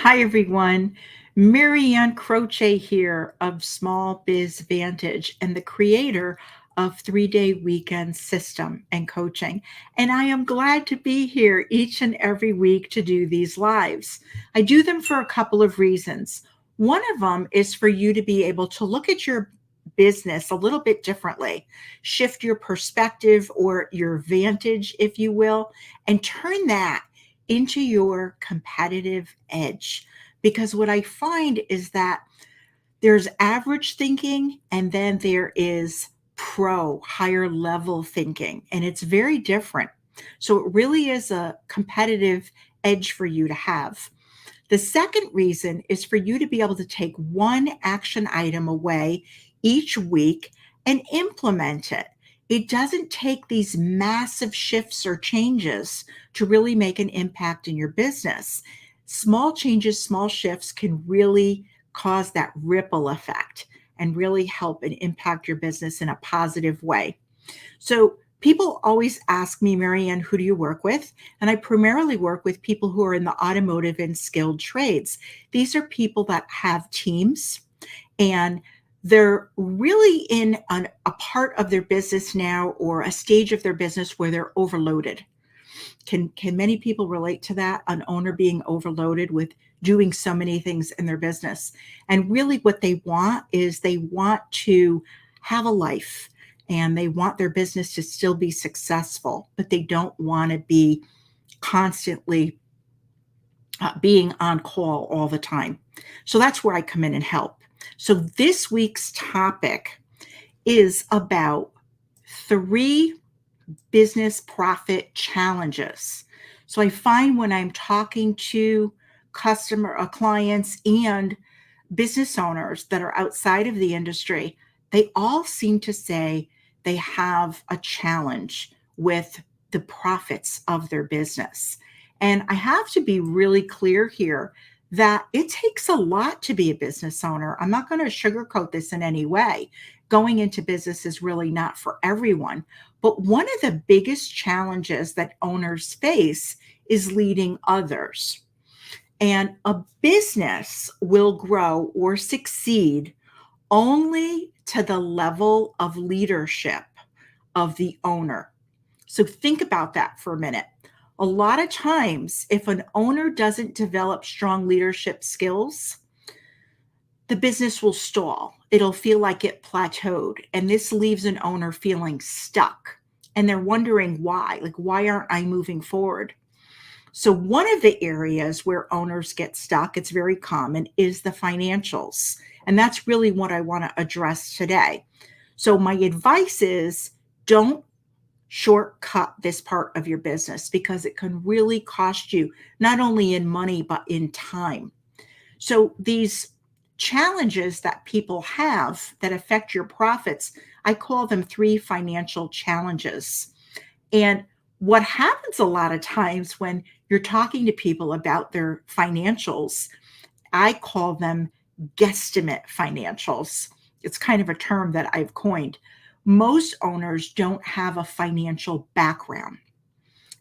Hi, everyone. Marianne Croce here of Small Biz Vantage and the creator of 3 Day Weekend System and Coaching. And I am glad to be here each and every week to do these lives. I do them for a couple of reasons. One of them is for you to be able to look at your business a little bit differently, shift your perspective or your vantage, if you will, and turn that into your competitive edge. Because what I find is that there's average thinking and then there is pro, higher level thinking, and it's very different. So it really is a competitive edge for you to have. The second reason is for you to be able to take one action item away each week and implement it. It doesn't take these massive shifts or changes to really make an impact in your business. Small changes, small shifts can really cause that ripple effect and really help and impact your business in a positive way. So people always ask me, Marianne, who do you work with? And I primarily work with people who are in the automotive and skilled trades. These are people that have teams and they're really in a part of their business now or a stage of their business where they're overloaded. Can many people relate to that? An owner being overloaded with doing so many things in their business. And really what they want is they want to have a life and they want their business to still be successful, but they don't want to be constantly being on call all the time. So that's where I come in and help. So this week's topic is about 3 business profit challenges. So I find when I'm talking to clients and business owners that are outside of the industry, they all seem to say they have a challenge with the profits of their business. And I have to be really clear here that it takes a lot to be a business owner. I'm not going to sugarcoat this in any way. Going into business is really not for everyone. But one of the biggest challenges that owners face is leading others. And a business will grow or succeed only to the level of leadership of the owner. So think about that for a minute. A lot of times, if an owner doesn't develop strong leadership skills, the business will stall. It'll feel like it plateaued. And this leaves an owner feeling stuck. And they're wondering why. Like, why aren't I moving forward? So, one of the areas where owners get stuck, it's very common, is the financials. And that's really what I want to address today. So, my advice is don't shortcut this part of your business because it can really cost you not only in money, but in time. So, these challenges that people have that affect your profits, I call them 3 financial challenges. And what happens a lot of times when you're talking to people about their financials, I call them guesstimate financials. It's kind of a term that I've coined. Most owners don't have a financial background.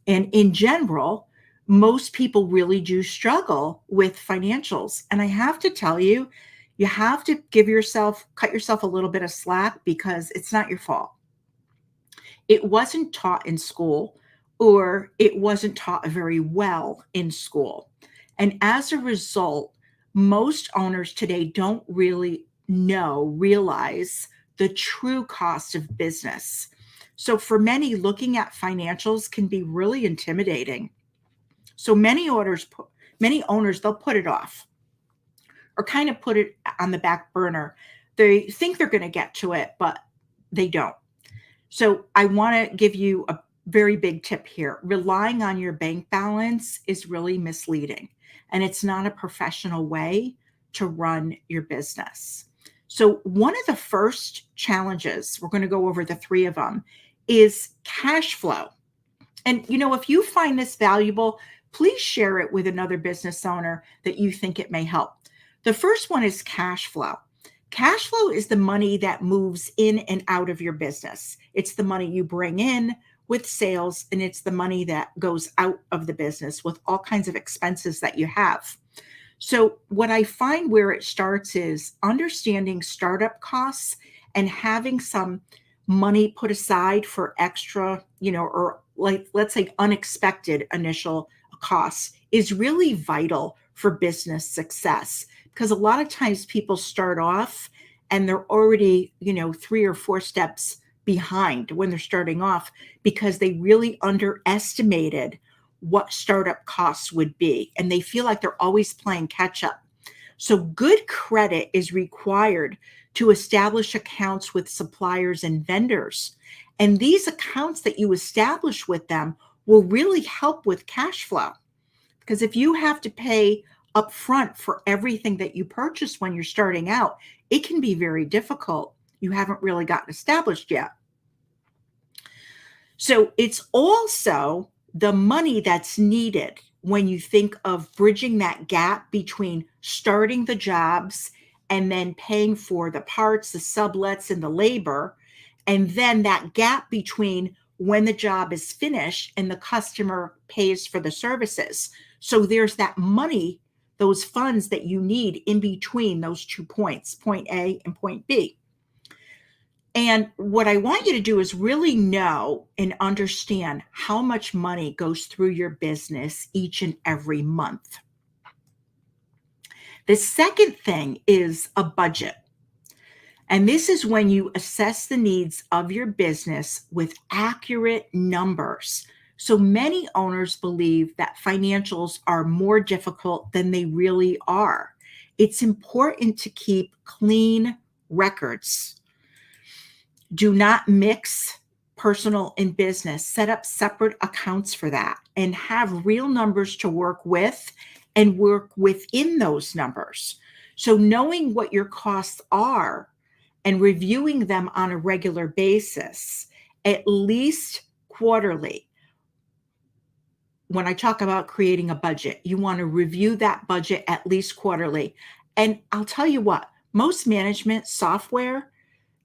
And in general, most people really do struggle with financials. And I have to tell you, you have to cut yourself a little bit of slack because it's not your fault. It wasn't taught in school or it wasn't taught very well in school. And as a result, most owners today don't really realize the true cost of business. So for many, looking at financials can be really intimidating. So many owners, they'll put it off or kind of put it on the back burner. They think they're going to get to it, but they don't. So I want to give you a very big tip here. Relying on your bank balance is really misleading, and it's not a professional way to run your business. So one of the first challenges, we're going to go over the 3 of them, is cash flow. And if you find this valuable, please share it with another business owner that you think it may help. The first one is cash flow. Cash flow is the money that moves in and out of your business. It's the money you bring in with sales, and it's the money that goes out of the business with all kinds of expenses that you have. So, what I find where it starts is understanding startup costs and having some money put aside for extra, or like, let's say, unexpected initial costs is really vital for business success. Because a lot of times people start off and they're already, 3 or 4 steps behind when they're starting off because they really underestimated what startup costs would be. And they feel like they're always playing catch up. So, good credit is required to establish accounts with suppliers and vendors. And these accounts that you establish with them will really help with cash flow. Because if you have to pay upfront for everything that you purchase when you're starting out, it can be very difficult. You haven't really gotten established yet. So it's also the money that's needed when you think of bridging that gap between starting the jobs and then paying for the parts, the sublets, and the labor, and then that gap between when the job is finished and the customer pays for the services. So there's that money, those funds that you need in between those 2 points, point A and point B. And what I want you to do is really know and understand how much money goes through your business each and every month. The second thing is a budget. And this is when you assess the needs of your business with accurate numbers. So many owners believe that financials are more difficult than they really are. It's important to keep clean records. Do not mix personal and business. Set up separate accounts for that and have real numbers to work with and work within those numbers. So, knowing what your costs are and reviewing them on a regular basis, at least quarterly. When I talk about creating a budget, you want to review that budget at least quarterly. And I'll tell you what, most management software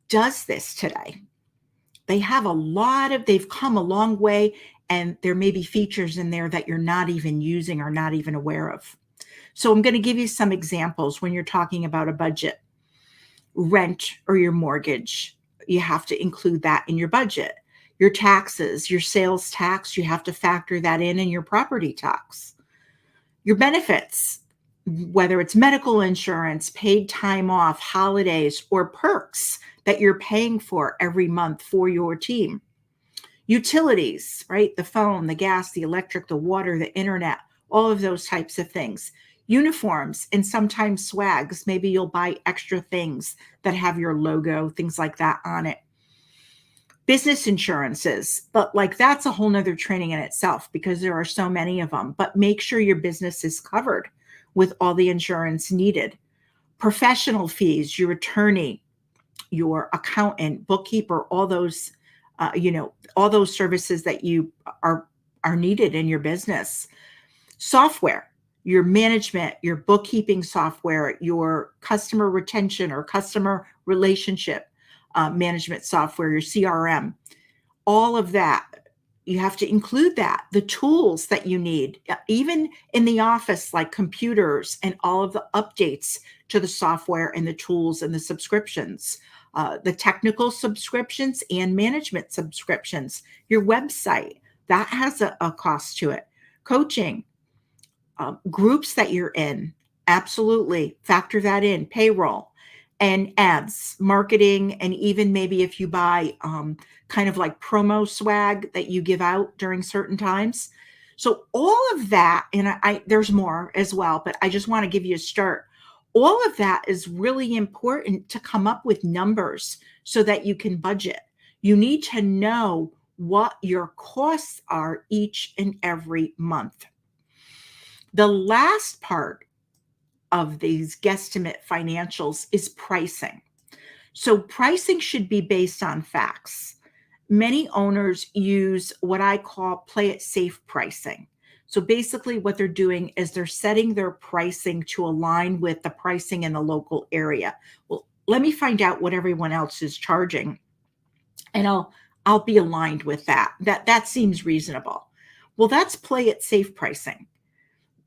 does this today. They've come a long way, and there may be features in there that you're not even using or not even aware of. So I'm going to give you some examples when you're talking about a budget. Rent or your mortgage, you have to include that in your budget. Your taxes, your sales tax, you have to factor that in your property tax. Your benefits, whether it's medical insurance, paid time off, holidays, or perks that you're paying for every month for your team. Utilities, right? The phone, the gas, the electric, the water, the internet, all of those types of things. Uniforms and sometimes swags. Maybe you'll buy extra things that have your logo, things like that on it. Business insurances, but like that's a whole nother training in itself because there are so many of them. But make sure your business is covered with all the insurance needed. Professional fees, your attorney, your accountant, bookkeeper, all those, all those services that you are needed in your business. Software, your management, your bookkeeping software, your customer retention or customer relationship management software, your CRM, all of that. You have to include that, the tools that you need, even in the office, like computers and all of the updates to the software and the tools and the subscriptions, the technical subscriptions and management subscriptions, your website, that has a cost to it. Coaching, groups that you're in, absolutely factor that in, payroll and ads, marketing, and even maybe if you buy kind of like promo swag that you give out during certain times. So all of that, and there's more as well, but I just want to give you a start. All of that is really important to come up with numbers so that you can budget. You need to know what your costs are each and every month. The last part of these guesstimate financials is pricing. So pricing should be based on facts. Many owners use what I call play it safe pricing. So basically what they're doing is they're setting their pricing to align with the pricing in the local area. Well, let me find out what everyone else is charging and I'll be aligned with that. That seems reasonable. Well, that's play it safe pricing.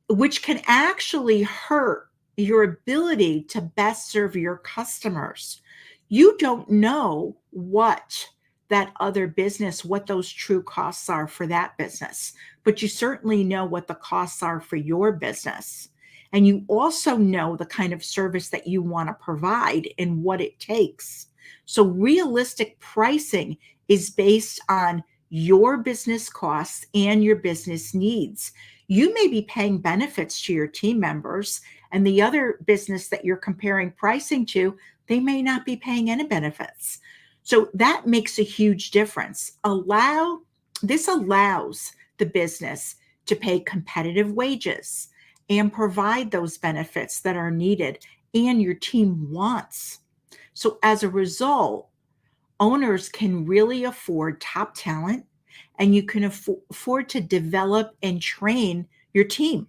which can actually hurt your ability to best serve your customers. You don't know what those true costs are for that business, but you certainly know what the costs are for your business. And you also know the kind of service that you want to provide and what it takes. So, realistic pricing is based on your business costs and your business needs. You may be paying benefits to your team members, and the other business that you're comparing pricing to, they may not be paying any benefits. So that makes a huge difference. This allows the business to pay competitive wages and provide those benefits that are needed and your team wants. So as a result, owners can really afford top talent, and you can afford to develop and train your team.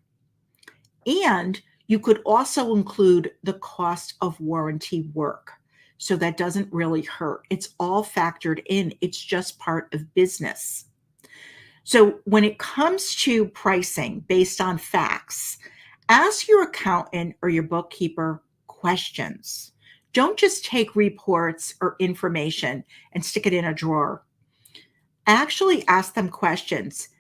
And you could also include the cost of warranty work. So that doesn't really hurt. It's all factored in. It's just part of business. So when it comes to pricing based on facts, ask your accountant or your bookkeeper questions. Don't just take reports or information and stick it in a drawer. Actually ask them questions.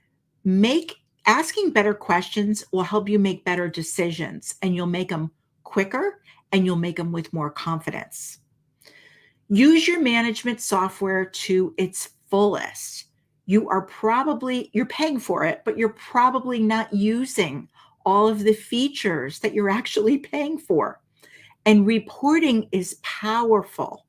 Make Asking better questions will help you make better decisions, and you'll make them quicker and you'll make them with more confidence. Use your management software to its fullest. You're paying for it, but you're probably not using all of the features that you're actually paying for. And reporting is powerful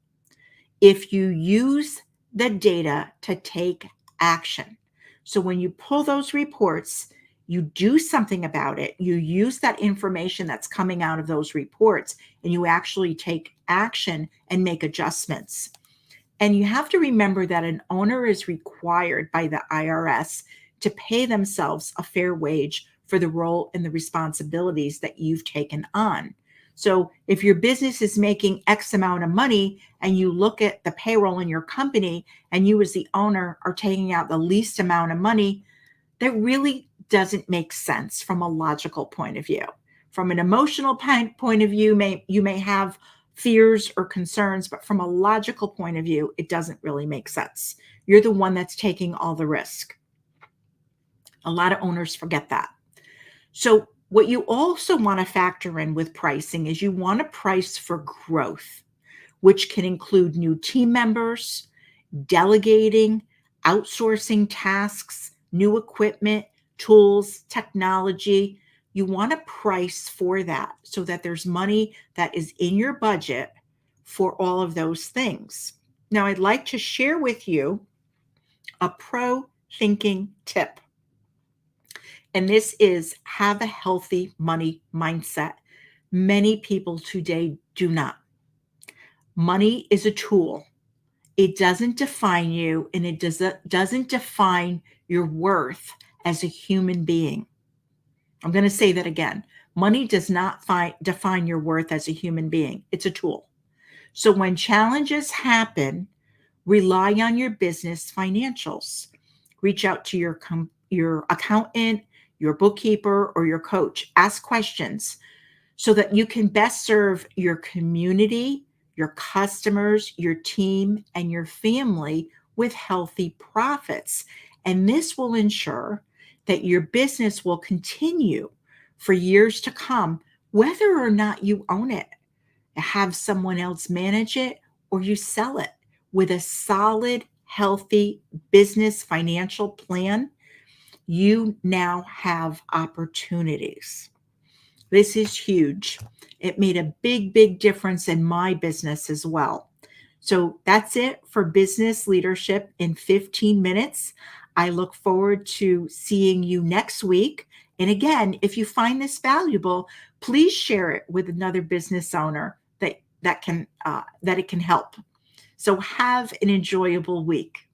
if you use the data to take action. So when you pull those reports, you do something about it. You use that information that's coming out of those reports and you actually take action and make adjustments. And you have to remember that an owner is required by the IRS to pay themselves a fair wage for the role and the responsibilities that you've taken on. So if your business is making X amount of money and you look at the payroll in your company and you as the owner are taking out the least amount of money, that really doesn't make sense from a logical point of view. From an emotional point of view, you may have fears or concerns, but from a logical point of view, it doesn't really make sense. You're the one that's taking all the risk. A lot of owners forget that. So what you also want to factor in with pricing is you want to price for growth, which can include new team members, delegating, outsourcing tasks, new equipment, tools, technology. You want to price for that so that there's money that is in your budget for all of those things. Now, I'd like to share with you a pro thinking tip. And this is have a healthy money mindset. Many people today do not. Money is a tool. It doesn't define you, and it doesn't define your worth as a human being. I'm going to say that again. Money does not define your worth as a human being. It's a tool. So when challenges happen, rely on your business financials. Reach out to your accountant, your bookkeeper, or your coach. Ask questions so that you can best serve your community, your customers, your team, and your family with healthy profits. And this will ensure that your business will continue for years to come, whether or not you own it, have someone else manage it, or you sell it. With a solid, healthy business financial plan, you now have opportunities. This is huge. It made a big, big difference in my business as well. So that's it for business leadership in 15 minutes. I look forward to seeing you next week. And again, if you find this valuable, please share it with another business owner that it can help. So have an enjoyable week.